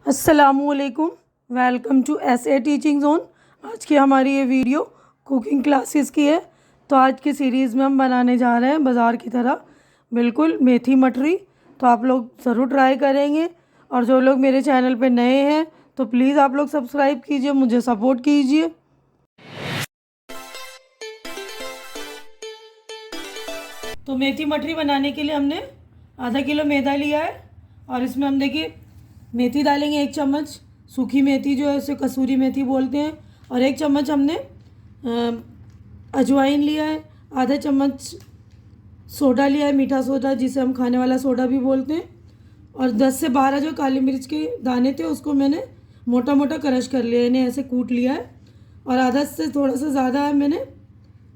अस्सलामुअलैकुम, welcome to SA teaching zone. आज की हमारी ये वीडियो कुकिंग क्लासेस की है। तो आज की सीरीज़ में हम बनाने जा रहे हैं बाज़ार की तरह बिल्कुल मेथी मटरी। तो आप लोग ज़रूर ट्राई करेंगे, और जो लोग मेरे चैनल पे नए हैं तो प्लीज़ आप लोग सब्सक्राइब कीजिए, मुझे सपोर्ट कीजिए। तो मेथी मटरी बनाने के लिए हमने आधा किलो मैदा लिया है, और इसमें हम देखिए मेथी डालेंगे 1 चम्मच, सूखी मेथी जो है उसे कसूरी मेथी बोलते हैं, और 1 चम्मच हमने अजवाइन लिया है, आधा चम्मच सोडा लिया है, मीठा सोडा जिसे हम खाने वाला सोडा भी बोलते हैं, और 10 से 12 जो काली मिर्च के दाने थे उसको मैंने मोटा मोटा क्रश कर लिया है, इन्हें ऐसे कूट लिया है, और आधा से थोड़ा सा ज़्यादा है मैंने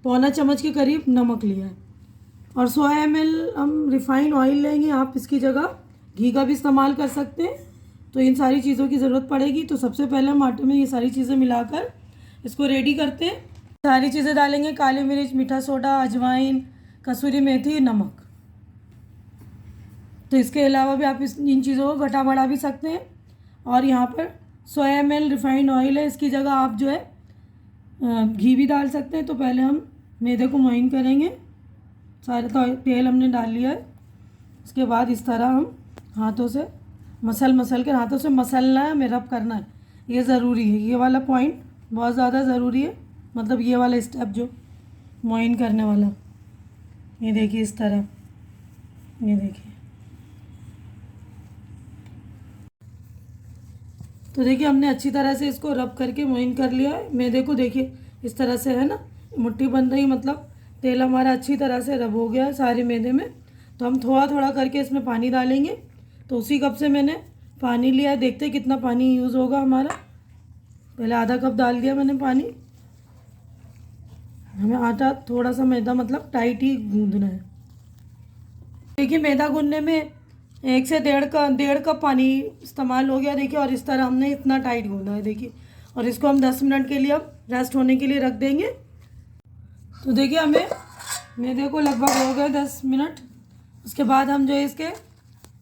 पौना चम्मच के करीब नमक लिया है, और 100 ml हम रिफ़ाइंड ऑयल लेंगे। आप इसकी जगह घी का भी इस्तेमाल कर सकते हैं। तो इन सारी चीज़ों की ज़रूरत पड़ेगी। तो सबसे पहले हम आटे में ये सारी चीज़ें मिलाकर इसको रेडी करते हैं। सारी चीज़ें डालेंगे, काली मिर्च, मीठा सोडा, अजवाइन, कसूरी मेथी, नमक। तो इसके अलावा भी आप इन चीज़ों को घटा बढ़ा भी सकते हैं। और यहाँ पर 100 ml रिफ़ाइंड ऑयल है, इसकी जगह आप जो है घी भी डाल सकते हैं। तो पहले हम मैदे को मुइन करेंगे। सारे तेल हमने डाल लिया है। इसके बाद इस तरह हम हाथों से मसल कर हाथों से मसलना है, हमें रब करना है। ये ज़रूरी है, ये वाला पॉइंट बहुत ज़्यादा ज़रूरी है, मतलब ये वाला स्टेप जो मुइन करने वाला। ये देखिए इस तरह, ये देखिए। तो देखिए हमने अच्छी तरह से इसको रब करके मुइन कर लिया है। मैदे को देखिए इस तरह से है ना, मुट्ठी बन रही, मतलब तेल हमारा अच्छी तरह से रब हो गया है सारे मैदे में। तो हम थोड़ा थोड़ा करके इसमें पानी डालेंगे। तो उसी कप से मैंने पानी लिया है, देखते कितना पानी यूज़ होगा हमारा। पहले आधा कप डाल दिया मैंने पानी। हमें आटा थोड़ा सा मैदा मतलब टाइट ही गूंदना है। देखिए मैदा गूंदने में 1 से 1.5 कप पानी इस्तेमाल हो गया, देखिए। और इस तरह हमने इतना टाइट गूंदा है, देखिए। और इसको हम 10 मिनट के लिए अब रेस्ट होने के लिए रख देंगे। तो देखिए हमें मैदे को लगभग हो गए 10 मिनट। उसके बाद हम जो है इसके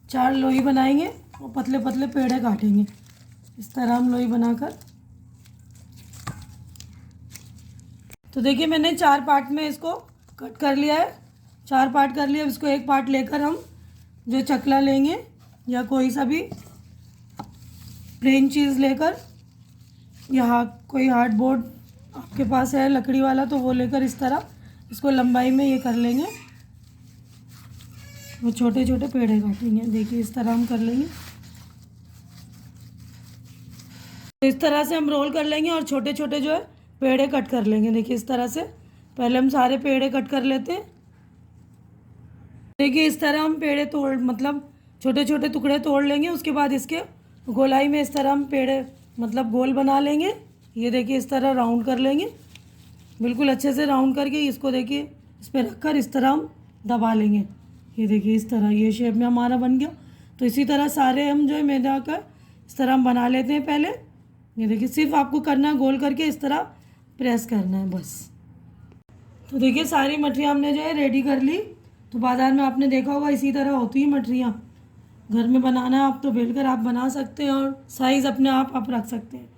4 लोई बनाएंगे और पतले पतले पेड़े काटेंगे। इस तरह हम लोई बनाकर, तो देखिए मैंने 4 पार्ट में इसको कट कर लिया है। 4 पार्ट कर लिया। इसको एक पार्ट लेकर हम जो चकला लेंगे या कोई सा भी प्लेन चीज़ लेकर, या कोई हार्डबोर्ड आपके पास है लकड़ी वाला तो वो लेकर इस तरह इसको लंबाई में ये कर लेंगे। वो छोटे छोटे पेड़े काटेंगे, देखिए इस तरह हम कर लेंगे। तो इस तरह से हम रोल कर लेंगे और छोटे छोटे जो है पेड़े कट कर लेंगे, देखिए इस तरह से। पहले हम सारे पेड़े कट कर लेते हैं। देखिए इस तरह हम पेड़े तोड़ मतलब छोटे छोटे टुकड़े तोड़ लेंगे। उसके बाद इसके गोलाई में इस तरह हम पेड़े मतलब गोल बना लेंगे। ये देखिए इस तरह राउंड कर लेंगे, बिल्कुल अच्छे से राउंड करके इसको देखिए इस पर रखकर इस तरह हम दबा लेंगे। ये देखिए इस तरह ये शेप में हमारा बन गया। तो इसी तरह सारे हम जो है मैदा का इस तरह हम बना लेते हैं पहले। ये देखिए सिर्फ आपको करना है गोल करके इस तरह प्रेस करना है बस। तो देखिए सारी मठरियाँ हमने जो है रेडी कर ली। तो बाज़ार में आपने देखा होगा इसी तरह होती है मठरियाँ। घर में बनाना है आप तो बेलकर आप बना सकते हैं, और साइज़ अपने आप रख सकते हैं।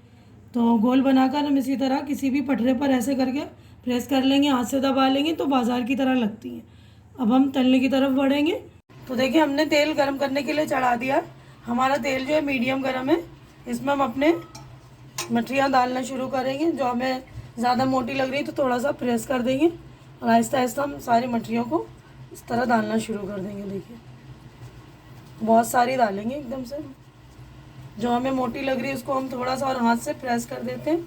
तो गोल बनाकर हम इसी तरह किसी भी पटरे पर ऐसे करके प्रेस कर लेंगे, हाथ से दबा लेंगे तो बाज़ार की तरह लगती हैं। अब हम तलने की तरफ बढ़ेंगे। तो देखिए हमने तेल गरम करने के लिए चढ़ा दिया। हमारा तेल जो है मीडियम गरम है। इसमें हम अपने मठरियाँ डालना शुरू करेंगे। जो हमें ज़्यादा मोटी लग रही तो थोड़ा सा प्रेस कर देंगे, और आहिस्ता आहिस्ता हम सारी मठरियों को इस तरह डालना शुरू कर देंगे। देखिए बहुत सारी डालेंगे एकदम से। जो हमें मोटी लग रही है उसको हम थोड़ा सा और हाथ से प्रेस कर देते हैं।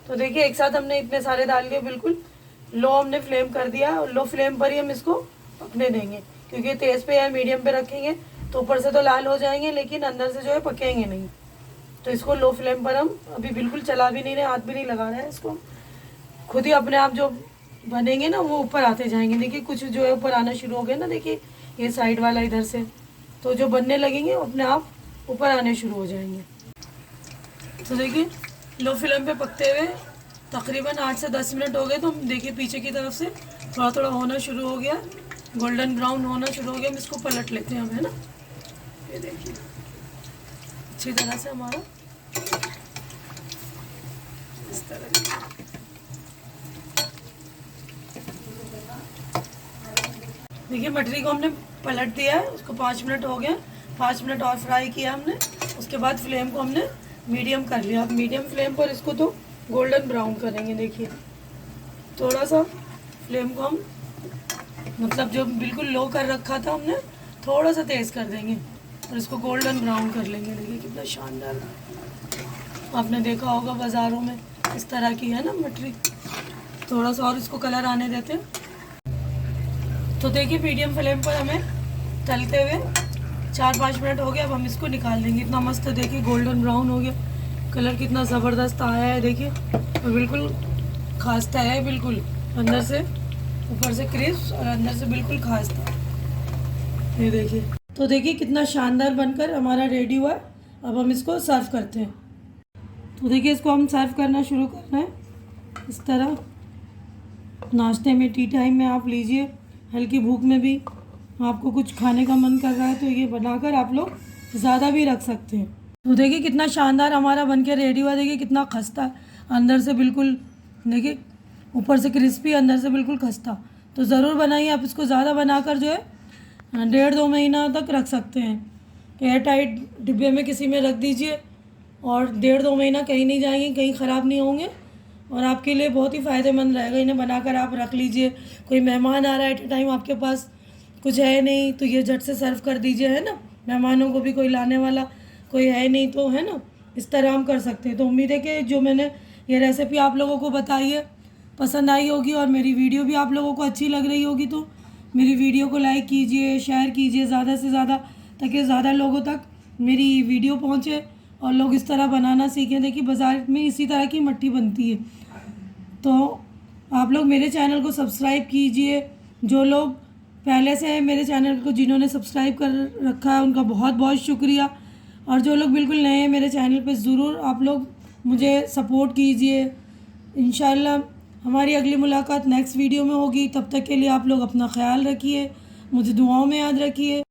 तो देखिए एक साथ हमने इतने सारे डाल दिए। बिल्कुल लो हमने फ्लेम कर दिया, और लो फ्लेम पर ही हम इसको पकने देंगे, क्योंकि तेज़ पे या मीडियम पे रखेंगे तो ऊपर से तो लाल हो जाएंगे लेकिन अंदर से जो है पकेंगे नहीं। तो इसको लो फ्लेम पर हम अभी बिल्कुल चला भी नहीं रहे, हाथ भी नहीं लगा रहे हैं। इसको खुद ही अपने आप जो बनेंगे ना वो ऊपर आते जाएंगे। देखिए कुछ जो है ऊपर आना शुरू हो गए ना, देखिए ये साइड वाला इधर से, तो जो बनने लगेंगे अपने आप ऊपर आने शुरू हो जाएंगे। तो देखिए लो फ्लेम पे पकते हुए तकरीबन 8 से 10 मिनट हो गए। तो हम देखिए पीछे की तरफ से थोड़ा थोड़ा होना शुरू हो गया। गोल्डन ब्राउन होना शुरू हो गया, हम इसको पलट लेते हैं अब, है ना। ये देखिए अच्छी तरह से हमारा इस तरह देखिए मटरी को हमने पलट दिया है, उसको 5 मिनट हो गया। 5 मिनट और फ्राई किया हमने। उसके बाद फ्लेम को हमने मीडियम कर लिया। अब मीडियम फ्लेम पर इसको तो गोल्डन ब्राउन करेंगे। देखिए थोड़ा सा फ्लेम को हम मतलब जो बिल्कुल लो कर रखा था हमने, थोड़ा सा तेज़ कर देंगे और इसको गोल्डन ब्राउन कर लेंगे। देखिए कितना शानदार, आपने देखा होगा बाज़ारों में इस तरह की है ना मटरी। थोड़ा सा और इसको कलर आने देते हैं। तो देखिए मीडियम फ्लेम पर हमें तलते हुए 4-5 मिनट हो गया। अब हम इसको निकाल देंगे। इतना मस्त देखिए गोल्डन ब्राउन हो गया, कलर कितना ज़बरदस्त आया है देखिए, और बिल्कुल खास्ता है, बिल्कुल अंदर से, ऊपर से क्रिस्प और अंदर से बिल्कुल खास्ता। ये देखिए, तो देखिए कितना शानदार बनकर हमारा रेडी हुआ। अब हम इसको सर्व करते हैं। तो देखिए इसको हम सर्व करना शुरू कर रहे हैं इस तरह। नाश्ते में, टी टाइम में आप लीजिए। हल्की भूख में भी आपको कुछ खाने का मन कर रहा है तो ये बनाकर आप लोग ज़्यादा भी रख सकते हैं। तो देखिए कितना शानदार हमारा बनके रेडी हुआ। देखिए कितना खस्ता, अंदर से बिल्कुल, देखिए ऊपर से क्रिस्पी, अंदर से बिल्कुल खस्ता। तो ज़रूर बनाइए आप इसको। ज़्यादा बनाकर जो है 1.5-2 महीना तक रख सकते हैं। एयर टाइट डिब्बे में किसी में रख दीजिए और 1.5-2 महीना कहीं नहीं जाएंगे, कहीं ख़राब नहीं होंगे और आपके लिए बहुत ही फ़ायदेमंद रहेगा। इन्हें बनाकर आप रख लीजिए। कोई मेहमान आ रहा है एट ए टाइम, आपके पास कुछ है नहीं तो ये झट से सर्व कर दीजिए, है ना। मेहमानों को भी कोई लाने वाला कोई है नहीं तो, है ना, इस तरह हम कर सकते हैं। तो उम्मीद है कि जो मैंने ये रेसिपी आप लोगों को बताई है पसंद आई होगी और मेरी वीडियो भी आप लोगों को अच्छी लग रही होगी। तो मेरी वीडियो को लाइक कीजिए, शेयर कीजिए ज़्यादा से ज़्यादा, ताकि ज़्यादा लोगों तक मेरी वीडियो पहुँचे और लोग इस तरह बनाना सीखें। देखिए बाज़ार में इसी तरह की मट्ठी बनती है। तो आप लोग मेरे चैनल को सब्सक्राइब कीजिए। जो लोग पहले से मेरे चैनल को जिन्होंने सब्सक्राइब कर रखा है उनका बहुत बहुत शुक्रिया, और जो लोग बिल्कुल नए हैं मेरे चैनल पे ज़रूर आप लोग मुझे सपोर्ट कीजिए। इंशाल्लाह हमारी अगली मुलाकात नेक्स्ट वीडियो में होगी। तब तक के लिए आप लोग अपना ख्याल रखिए, मुझे दुआओं में याद रखिए।